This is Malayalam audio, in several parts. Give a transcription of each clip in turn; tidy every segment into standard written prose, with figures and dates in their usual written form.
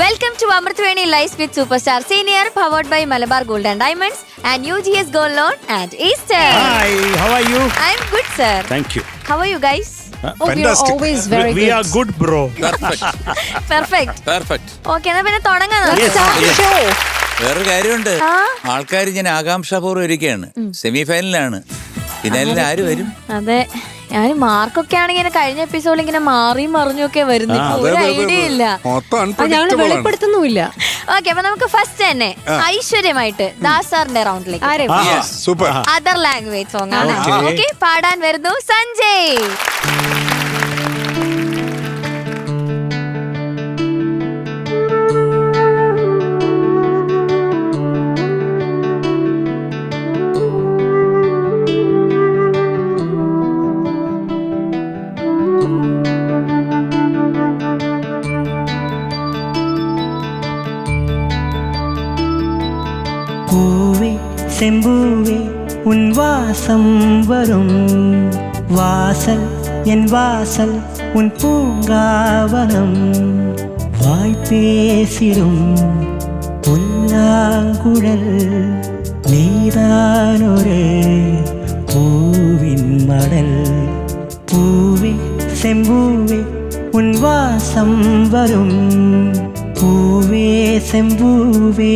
Welcome to Amrithveni Lives with Superstar Senior, powered by Malabar Gold and Diamonds and UGS Gold Loan and Easter. Hi, how are you? I'm good, sir. Thank you. How are you guys? We are always very We good. are good, bro. Perfect. Okay, എന്നാ പിന്നെ തുടങ്ങാം. Let's start the show. വേറൊരു കാര്യമുണ്ട്. ആൾക്കാർ ഇങ്ങനെ ആകാംക്ഷാപൂർവ്വം ഇരിക്കുകയാണ്. സെമി ഫൈനലാണ്. ഫിനാലിൽ ആര് വരും? അതെ, ഞാൻ മാർക്കൊക്കെ ആണെങ്കിൽ കഴിഞ്ഞ എപ്പിസോഡിൽ ഇങ്ങനെ മാറിയും മറിഞ്ഞൊക്കെ വരുന്നു. ഒരു ഐഡിയ ഇല്ല. ഞങ്ങൾ വെളിപ്പെടുത്തുന്നുമില്ല. ഓക്കെ, അപ്പൊ നമുക്ക് ഫസ്റ്റ് തന്നെ ഐശ്വര്യമായിട്ട് ദാസ് സാറിന്റെ റൗണ്ടിലേക്ക് സൂപ്പർ അതർ ലാംഗ്വേജ് സോങ് ആണ്. ഓക്കെ, പാടാൻ വരുന്നു സഞ്ജയ്. பூவே செம்பூவே உன் வாசம் வரும் வாசல் என் வாசல் உன் பூங்காவனம் வாய் பேசிடும் புல்லாங்குழல் நீதானொரு பூவின் மடல் பூவே செம்பூவே உன் வாசம் வரும் பூவே செம்பூவே.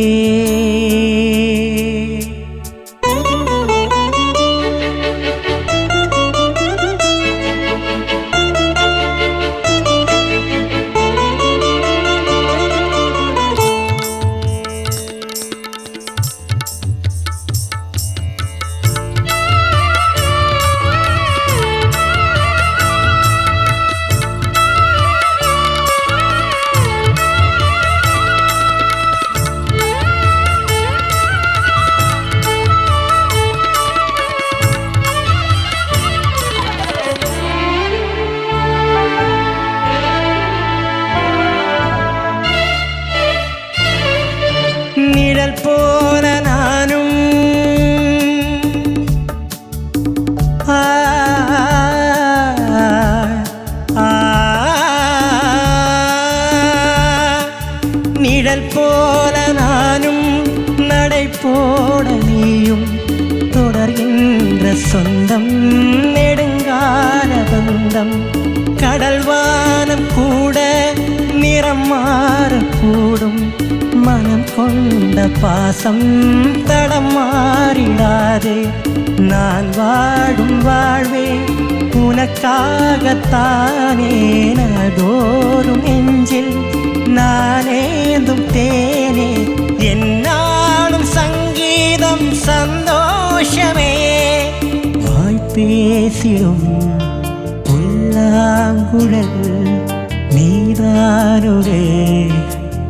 நிழல் போல நானும் நிழல் போல நானும் நடை போட நீயும் தொடர்கின்ற சொந்தம் நெடுங்கால பந்தம் கடல் வானம் கூட நிறம் மாறக்கூடும் மனம் கொண்ட பாசம் தடம் மாறிடாதே நான் வாடும் வாழ்வே உனக்காகத்தானே நதோறும் நெஞ்சில் நானேந்தும் தேனே என்னாலும் சங்கீதம் சந்தோஷமே வாய் பேசிடும் புல்லாங்குழல் நீதானொரே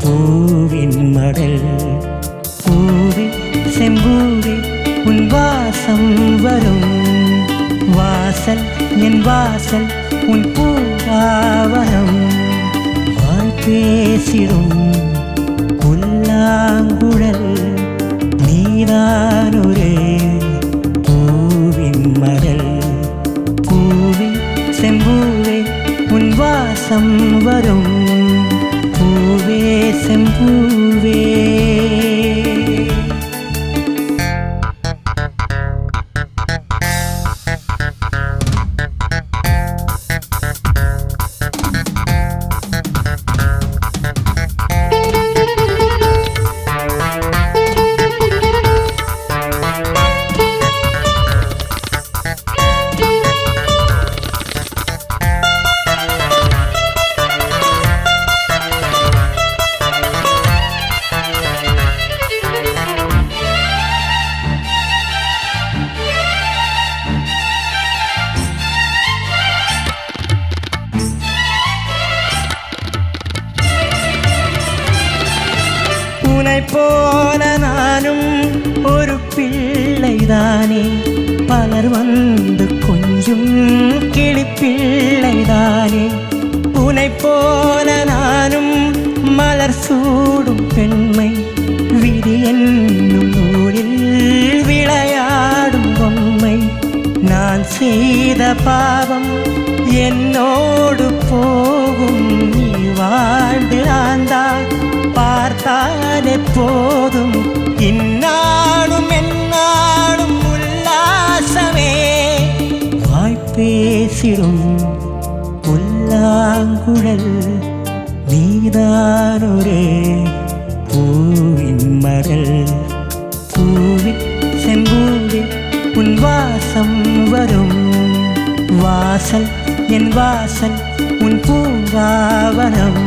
பூவின் மடல் பூவே செம்பூவே உன் வாசம் வரும் வாசல் என் வாசல் உன் பூங்காவனம் வாய் பேசிடும் புல்லாங்குழல் நீதானொரே பூவின் மடல் பூவே செம்பூவே உன் வாசம் வரும் பூவே செம்பூவே. உன்னை போல நானும் ஒரு பிள்ளைதானே பலர் வந்து கொஞ்சம் கிளிப்பிள்ளைதானே உன்னை போல நானும் மலர் சூடும் பெண்மை விதி என்னும் நூலில் விளையாடும் பொம்மை நான் செய்த பாவம் என்னோடு போகும் நீ வாழ்ந்து ஆண்டாய் போதும் இந்நாளும் எந்நாளும் உல்லாசமே வாய்ப்பேசிடும் புல்லாங்குழல் நீதானொரே பூவின் மடல் பூவின் செம்பூவே உன் வாசம் வரும் வாசல் என் வாசல் உன் பூங்காவனம்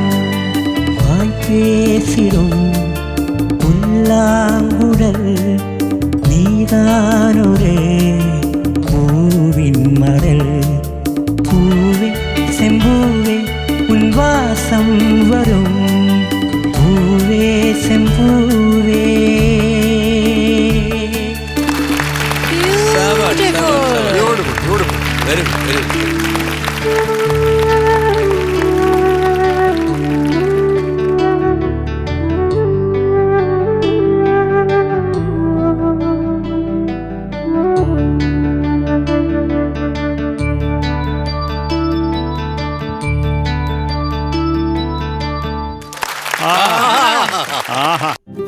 வாய்ப்பேசிடும் புல்லாங்குழல் நீதானொரே பூவின் மடல் பூவின் செம்பூவே உன் வாசம் வரும் பூவே செம்பூவே. Very good.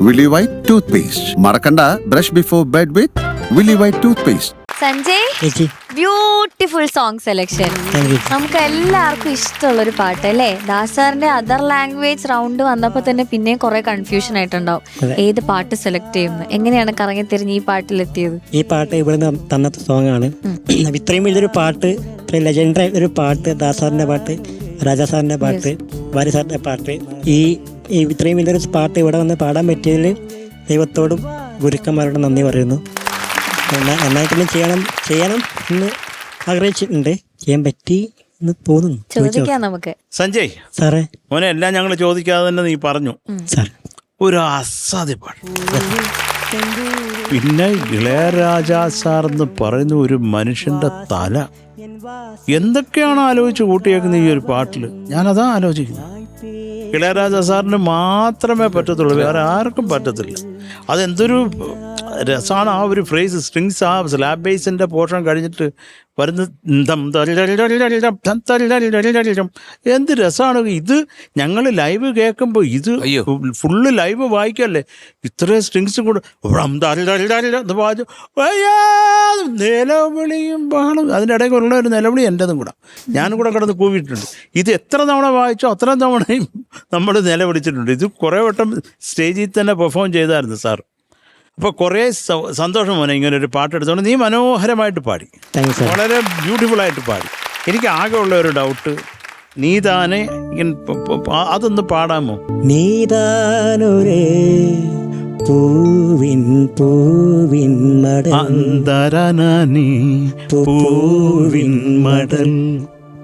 Willy White toothpaste. Marakanda, brush before bed with Willy White toothpaste. Sanjay, ചേച്ചി beautiful song selection. Thank you. നമുക്ക് എല്ലാവർക്കും ഇഷ്ടമുള്ളൊരു പാട്ട് അല്ലേ? ദാസാറിന്റെ അതർ ലാംഗ്വേജ് റൗണ്ട് വന്നപ്പോ തന്നെ പിന്നെയും കുറെ കൺഫ്യൂഷൻ ആയിട്ടുണ്ടാവും. അതെ. ഏത് പാട്ട് സെലക്ട് ചെയ്യുന്നു, എങ്ങനെയാണ് കറങ്ങി തിരിഞ്ഞ് ഈ പാട്ടിലെത്തിയത്? ഈ പാട്ട് ഇവിടുന്ന് തന്നത്തെ സോങ് ആണ്. ഇത്രയും വലിയൊരു പാട്ട്, ഇത്രയും ലെജൻഡറി ആയിട്ടൊരു പാട്ട്, ദാസാറിന്റെ പാട്ട്, രാജാ സാറിന്റെ പാട്ട്, വാരി സാറിന്റെ പാട്ട്, ഈ ഇത്രയും വലിയൊരു പാട്ട് ഇവിടെ വന്ന് പാടാൻ പറ്റിയതിൽ ദൈവത്തോടും ഗുരുക്കന്മാരോടും നന്ദി പറയുന്നു. നന്നായിട്ടൊന്നും ചെയ്യണം എന്ന് ആഗ്രഹിച്ചിട്ടുണ്ട്. ചെയ്യാൻ പറ്റി എന്ന് തോന്നുന്നു. ചോദിക്കാം നമുക്ക്. സഞ്ജയ് സാറേ, മോനെ എല്ലാം ഞങ്ങൾ ചോദിക്കാതെ തന്നെ നീ പറഞ്ഞു. സാർ ഒരു അസാധ്യപ്പാട്. പിന്നെ ഇളയരാജ സാർ എന്ന് പറയുന്ന ഒരു മനുഷ്യന്റെ തല എന്തൊക്കെയാണ് ആലോചിച്ച് കൂട്ടിയേക്കുന്ന ഈ ഒരു പാട്ടിൽ. ഞാനതാ ആലോചിക്കുന്നു. ഇളയരാജ സാറിന് മാത്രമേ പറ്റത്തുള്ളൂ, വേറെ ആർക്കും പറ്റത്തില്ല. അതെന്തൊരു രസമാണ് ആ ഒരു ഫ്രേസ്. സ്ട്രിങ്സ് ആ സ്ലാബ് ബേസിന്റെ പോർഷൻ കഴിഞ്ഞിട്ട് വരുന്ന എന്ത് രസമാണ് ഇത്. ഞങ്ങൾ ലൈവ് കേൾക്കുമ്പോൾ ഇത് ഫുള്ള് ലൈവ് വായിക്കല്ലേ, ഇത്രയും സ്ട്രിങ്സും കൂടെ നിലവിളിയും ബഹളം. അതിൻ്റെ ഇടയ്ക്ക് ഉള്ള ഒരു നിലവിളി എൻ്റെതും കൂടെ, ഞാനും കൂടെ കിടന്ന് കൂവിയിട്ടുണ്ട്. ഇത് എത്ര തവണ വായിച്ചോ അത്ര തവണയും നമ്മൾ നിലവിളിച്ചിട്ടുണ്ട്. ഇത് കുറേ വട്ടം സ്റ്റേജിൽ തന്നെ പെർഫോം ചെയ്തായിരുന്നു സാർ. അപ്പോൾ കുറേ സന്തോഷം മോനെ ഇങ്ങനെ ഒരു പാട്ടെടുത്തോണ്ട്. നീ മനോഹരമായിട്ട് പാടി, വളരെ ബ്യൂട്ടിഫുൾ ആയിട്ട് പാടി. എനിക്ക് ആകെ ഉള്ള ഒരു ഡൗട്ട്, നീ താനെ അതൊന്ന് പാടാമോ? നീതാനൊരേ പൂവിൻ മടൽ അന്തരനീ പൂവിൻ മടൽ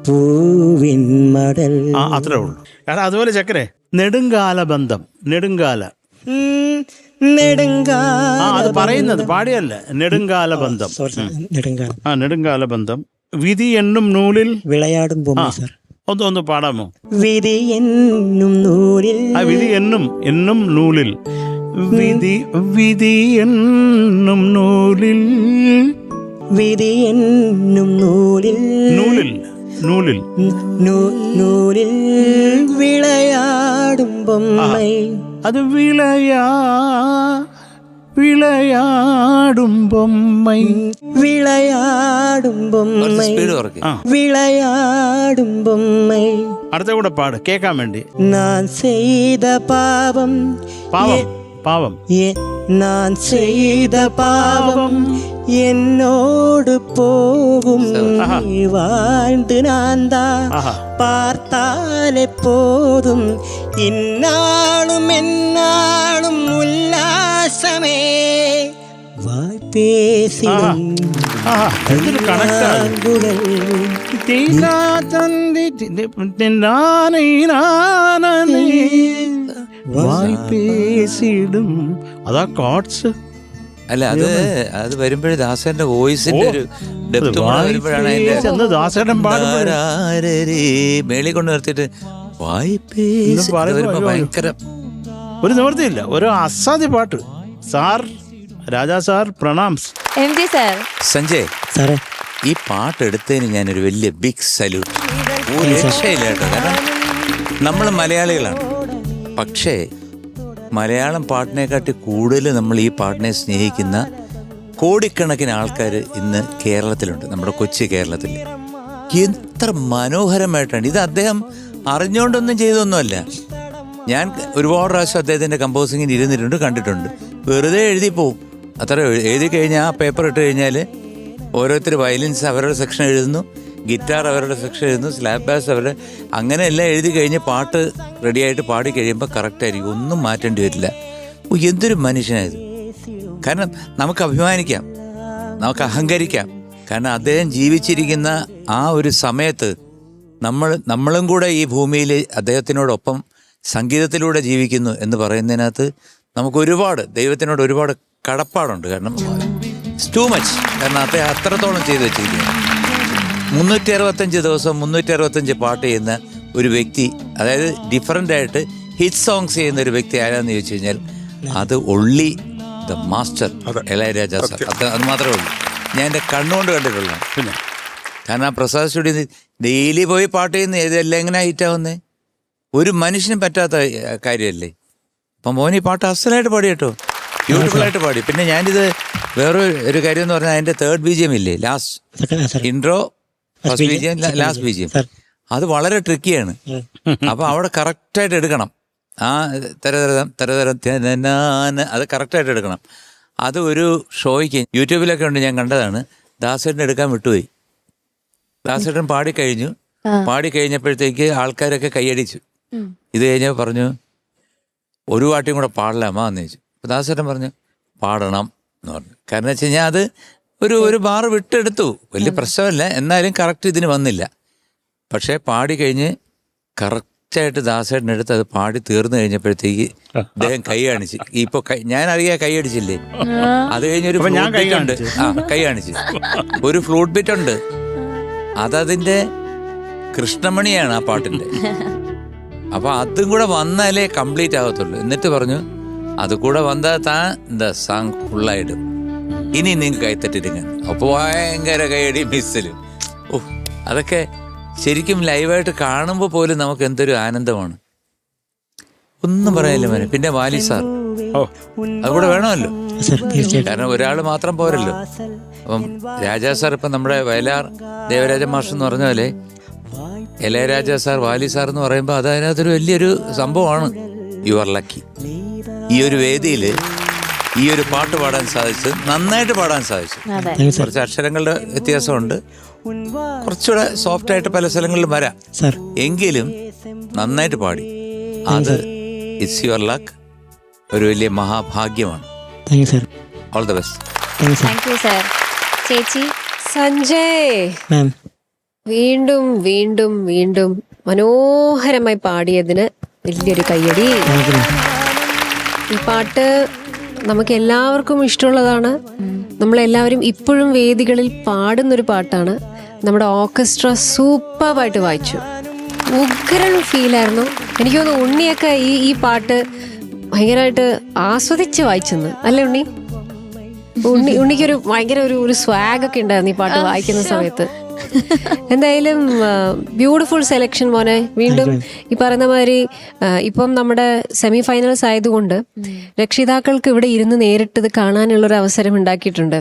പൂവിൻ മടൽ. അത്രേ ഉള്ളൂ. കാരണം അതുപോലെ ചക്കരെ നെടുങ്കാല ബന്ധം, നെടുങ്കാല അത് പറയുന്നത് പാടിയല്ല, നെടുങ്കാല ബന്ധം. നെടുങ്കാല ബന്ധം. വിധി എണ്ണും നൂലിൽ വിളയാടും ബൊമ്മ. സാർ ഒന്ന് പാടാമോ? വിധി എന്നും നൂലിൽ. വിധി എന്നും നൂലിൽ. വിധി എന്നും നൂലിൽ. വിധി എന്നും നൂലിൽ. നൂലിൽ നൂലിൽ നൂലിൽ വിളയാടും ബൊമ്മൈ. അത് വിളയാടും ബൊമ്മൈ. വിളയാടും ബൊമ്മൈ. വിളയാടും ബൊമ്മൈ. അടുത്ത കൂടെ പാട് കേൾക്കാൻ വേണ്ടി. ഞാൻ ചെയ്ത പാപം പാവം ഞാൻ ചെയ്ത പാപം എന്നോട് പോകും. നീ வாழ்ந்து நான் தான் பார்த்தாலே போதுം. ഇന്നാളും എന്നാളും ഉല്ലാസമേ വായ്പേസിടും വായ്പേസിടും. അതാ കോട്സ്. അല്ല അത് വരുമ്പോഴേ ദാസന്റെ വോയിസിന്റെ ഒരു ഡെപ്ത് വരുമ്പോഴാണ് മേളി കൊണ്ട് നിർത്തിയിട്ട് ഭയങ്കര ഒരു നിവൃത്തിയില്ല. ഒരു അസാധ്യ പാട്ട്. Sir, Raja sir, പ്രണാംസ്. സഞ്ജയ്, ഈ പാട്ട് എടുത്തതിന് ഞാനൊരു വലിയ ബിഗ് സല്യൂട്ട്. ഒരു രക്ഷയില്ല കേട്ടോ. കാരണം നമ്മൾ മലയാളികളാണ്, പക്ഷേ മലയാളം പാട്ടിനെക്കാട്ടി കൂടുതൽ നമ്മൾ ഈ പാട്ടിനെ സ്നേഹിക്കുന്ന കോടിക്കണക്കിന് ആൾക്കാർ ഇന്ന് കേരളത്തിലുണ്ട്, നമ്മുടെ കൊച്ചു കേരളത്തിൽ. എത്ര മനോഹരമായിട്ടാണ് ഇത്. അദ്ദേഹം അറിഞ്ഞുകൊണ്ടൊന്നും ചെയ്തൊന്നുമല്ല. ഞാൻ ഒരുപാട് പ്രാവശ്യം അദ്ദേഹത്തിൻ്റെ കമ്പോസിങ്ങിന് ഇരുന്നിട്ടുണ്ട്, കണ്ടിട്ടുണ്ട്. വെറുതെ എഴുതി പോവും. അത്ര എഴുതി കഴിഞ്ഞാൽ ആ പേപ്പർ ഇട്ട് കഴിഞ്ഞാൽ ഓരോരുത്തർ വയലിൻസ് അവരുടെ സെക്ഷൻ എഴുതുന്നു, ഗിറ്റാർ അവരുടെ സെക്ഷൻ എഴുതുന്നു, സ്ലാബ് ബാസ് അവരുടെ, അങ്ങനെ എല്ലാം എഴുതി കഴിഞ്ഞ് പാട്ട് റെഡിയായിട്ട് പാടി കഴിയുമ്പോൾ കറക്റ്റായിരിക്കും, ഒന്നും മാറ്റേണ്ടി വരില്ല. എന്തൊരു മനുഷ്യനായത്. കാരണം നമുക്ക് അഭിമാനിക്കാം, നമുക്ക് അഹങ്കരിക്കാം. കാരണം അദ്ദേഹം ജീവിച്ചിരിക്കുന്ന ആ ഒരു സമയത്ത് നമ്മളും കൂടെ ഈ ഭൂമിയിൽ അദ്ദേഹത്തിനോടൊപ്പം സംഗീതത്തിലൂടെ ജീവിക്കുന്നു എന്ന് പറയുന്നതിനകത്ത് നമുക്ക് ഒരുപാട് ദൈവത്തിനോട് ഒരുപാട് കടപ്പാടുണ്ട്. കാരണം ഇറ്റ്സ് ടു മച്ച്. കാരണം അദ്ദേഹം അത്രത്തോളം ചെയ്തു വെച്ചിരിക്കുന്നു. 365 ദിവസം 365 പാട്ട് ചെയ്യുന്ന ഒരു വ്യക്തി, അതായത് ഡിഫറൻ്റ് ആയിട്ട് ഹിറ്റ് സോങ്സ് ചെയ്യുന്ന ഒരു വ്യക്തി ആരാന്ന് ചോദിച്ചു കഴിഞ്ഞാൽ അത് only the master Ilaiyaraaja sir. അത് മാത്രമേ ഉള്ളൂ. ഞാൻ എൻ്റെ കണ്ണുകൊണ്ട് കണ്ടിട്ടുള്ളൂ. പിന്നെ കാരണം ആ പ്രസാദ് സ്റ്റുഡിയോയിൽ ഡെയിലി പോയി പാട്ട് ചെയ്യുന്ന ഇതെല്ലാം എങ്ങനെ ഹിറ്റാവുന്നേ? ഒരു മനുഷ്യനും പറ്റാത്ത കാര്യമല്ലേ. അപ്പം മോനി പാട്ട് അസലായിട്ട് പാടി കേട്ടോ, ബ്യൂട്ടിഫുള്ളായിട്ട് പാടി. പിന്നെ ഞാനിത് വേറെ ഒരു കാര്യം എന്ന് പറഞ്ഞാൽ അതിൻ്റെ തേർഡ് BGM ഇല്ലേ, last intro, first BGM, last BGM, അത് വളരെ ട്രിക്കിയാണ്. അപ്പോൾ അവിടെ കറക്റ്റായിട്ട് എടുക്കണം. ആ തരതരം അത് കറക്റ്റായിട്ട് എടുക്കണം. അത് ഒരു ഷോയ്ക്ക് യൂട്യൂബിലൊക്കെ ഉണ്ട്, ഞാൻ കണ്ടതാണ്. ദാസേട്ടൻ എടുക്കാൻ വിട്ടുപോയി. ദാസേട്ടൻ പാടിക്കഴിഞ്ഞു. പാടിക്കഴിഞ്ഞപ്പോഴത്തേക്ക് ആൾക്കാരൊക്കെ കൈയടിച്ചു. ഇത് കഴിഞ്ഞപ്പോൾ പറഞ്ഞു ഒരു പാട്ടിയും കൂടെ പാടലാമാ എന്ന് ചോദിച്ചു. അപ്പോൾ ദാസേട്ടൻ പറഞ്ഞു പാടണം എന്ന് പറഞ്ഞു. കാരണം വെച്ച് കഴിഞ്ഞാൽ അത് ഒരു ബാർ വിട്ടെടുത്തു, വലിയ പ്രശ്നമല്ല. എന്നാലും കറക്റ്റ് ഇതിന് വന്നില്ല. പക്ഷേ പാടിക്കഴിഞ്ഞ് കറക്റ്റായിട്ട് ദാസേട്ടനെടുത്ത് അത് പാടി തീർന്നു കഴിഞ്ഞപ്പോഴത്തേക്ക് അദ്ദേഹം കൈ കാണിച്ച്. ഇപ്പോൾ ഞാനറിയാം കൈ അടിച്ചില്ലേ. അത് കഴിഞ്ഞൊരു ഫ്ലൂട്ട് ബിറ്റ് ഉണ്ട്. കൈ കാണിച്ച് ഒരു ഫ്ലൂട്ട് ബിറ്റ് ഉണ്ട്. അതതിൻ്റെ കൃഷ്ണമണിയാണ് ആ പാട്ടിൻ്റെ. അപ്പോൾ അതും കൂടെ വന്നാലേ കംപ്ലീറ്റ് ആകത്തുള്ളൂ. എന്നിട്ട് പറഞ്ഞു അത് കൂടെ വന്നാൽ താൻ എന്താ സാങ് ഫുള്ളായിട്ട് ഇനി നിങ്ങൾക്ക് കൈത്തട്ടിരിക്കാൻ. അപ്പോൾ ഭയങ്കര കൈയടി മിസ്സിലും. അതൊക്കെ ശരിക്കും ലൈവായിട്ട് കാണുമ്പോൾ പോലും നമുക്ക് എന്തൊരു ആനന്ദമാണ്. ഒന്നും പറയാനില്ല മോനെ. പിന്നെ വാലി സാർ അതുകൂടെ വേണമല്ലോ. കാരണം ഒരാൾ മാത്രം പോരല്ലോ. അപ്പം രാജാ സാർ, ഇപ്പം നമ്മുടെ വയലാർ ദേവരാജ മാഷ് എന്ന് പറഞ്ഞ പോലെ ഇളയരാജ സാർ, വാലി സാർ എന്ന് പറയുമ്പോൾ അത് അതിനകത്തൊരു വലിയൊരു സംഭവമാണ്. You are lucky. ഈ ഒരു വേദിയിൽ ഈ ഒരു പാട്ട് പാടാൻ സാധിച്ചു, നന്നായിട്ട് പാടാൻ സാധിച്ചു. കുറച്ച് അക്ഷരങ്ങളുടെ വ്യത്യാസമുണ്ട്, കുറച്ചുകൂടെ സോഫ്റ്റ് ആയിട്ട് പല സ്ഥലങ്ങളിലും വരാം. എങ്കിലും നന്നായിട്ട് പാടി. അത് ഇറ്റ്സ് യുവർ ലക്ക്. ഒരു വലിയ മഹാഭാഗ്യമാണ്. All the best. Thank you sir. ചേച്ചി സഞ്ജയ് വീണ്ടും വീണ്ടും വീണ്ടും മനോഹരമായി പാടിയതിന് വലിയൊരു കയ്യടി. ഈ പാട്ട് നമുക്ക് എല്ലാവർക്കും ഇഷ്ടമുള്ളതാണ്. നമ്മളെല്ലാവരും ഇപ്പോഴും വേദികളിൽ പാടുന്നൊരു പാട്ടാണ്. നമ്മുടെ ഓർക്കസ്ട്ര സൂപ്പറായിട്ട് വായിച്ചു. ഉഗ്രൻ ഫീലായിരുന്നു. എനിക്ക് തോന്നുന്നു ഉണ്ണിയൊക്കെ ഈ പാട്ട് ഭയങ്കരമായിട്ട് ആസ്വദിച്ച് വായിച്ചെന്ന് അല്ലേ ഉണ്ണി? ഉണ്ണിക്കൊരു ഭയങ്കര ഒരു സ്വാഗൊക്കെ ഉണ്ടായിരുന്നു ഈ പാട്ട് വായിക്കുന്ന സമയത്ത്. എന്തായാലും ബ്യൂട്ടിഫുൾ സെലക്ഷൻ മോനെ. വീണ്ടും ഈ പറയുന്ന മാതിരി ഇപ്പം നമ്മുടെ സെമി ഫൈനൽസ് ആയതുകൊണ്ട് രക്ഷിതാക്കൾക്ക് ഇവിടെ ഇരുന്ന് നേരിട്ട് ഇത് കാണാനുള്ളൊരു അവസരം ഉണ്ടാക്കിയിട്ടുണ്ട്.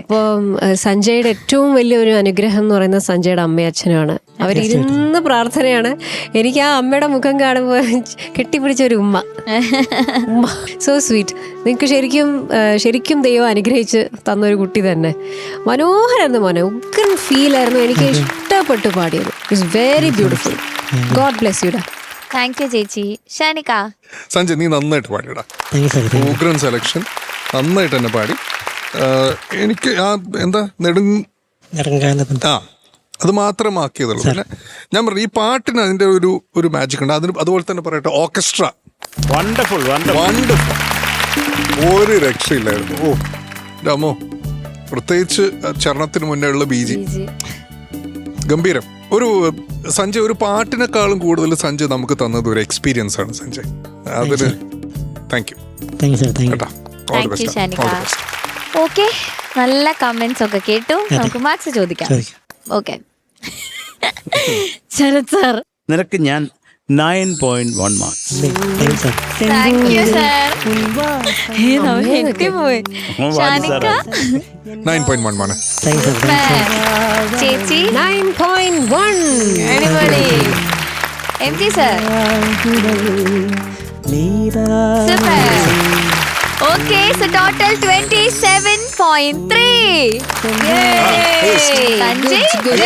അപ്പം സഞ്ജയുടെ ഏറ്റവും വലിയൊരു അനുഗ്രഹം എന്ന് പറയുന്നത് സഞ്ജയുടെ അമ്മയും അച്ഛനുമാണ്. അവരിരുന്ന് പ്രാർത്ഥനയാണ്. എനിക്ക് ആ അമ്മയുടെ മുഖം കാണുമ്പോൾ കെട്ടിപ്പിടിച്ച ഒരു ഉമ്മ. So sweet. നിങ്ങൾക്ക് ശരിക്കും ദൈവം അനുഗ്രഹിച്ച് തന്നൊരു കുട്ടി തന്നെ. മനോഹരായിരുന്നു മോനെ. ഉഗ്രൻ ഫീൽ ആയിരുന്നു. എനിക്ക് ഇഷ്ടപ്പെട്ടു പാടിയത്. It's very beautiful. God bless you. Thank you ചേച്ചി. ഷാനിക. സഞ്ജയ് നീ നന്നായിട്ട് പാടിയടാ. ഉഗ്രൻ സെലക്ഷൻ, നന്നായിട്ട് തന്നെ പാടി. എനിക്ക് ആ എന്താ അത് മാത്രമാക്കിയതുള്ളൂ. പിന്നെ ഞാൻ പറഞ്ഞു ഈ പാട്ടിന് അതിൻ്റെ ഒരു മാജിക് ഉണ്ട്. അതിന് അതുപോലെ തന്നെ പറയട്ടെ, ഓർക്കസ്ട്ര വണ്ടർഫുൾ. ഒരു രക്ഷയില്ലായിരുന്നു. ഓ രാമോ, പ്രത്യേകിച്ച് ചരണത്തിന് മുന്നേ ഉള്ള ബീജി ഗംഭീരം. സഞ്ജയ് ഒരു പാട്ടിനെക്കാളും കൂടുതൽ സഞ്ജയ് നമുക്ക് തന്നത് ഒരു എക്സ്പീരിയൻസ് ആണ് സഞ്ജയ്. അതിന് താങ്ക് യു. ഓക്കെ, നല്ല കമന്റ്സ് ഒക്കെ കേട്ടു. നമുക്ക് മാർക്സ് ചോദിക്കാം. ഓക്കെ ശരത് സാർ, നിനക്ക് ഞാൻ 9.1 marks. Thank you sir. ഞെട്ടിപ്പോയി. ഷാനിക്ക 9.1 ആണ്. ചേച്ചി 9.1. അടിപൊളി. M G sir super. Okay, so total 27.3. Yay! Sanjay, good.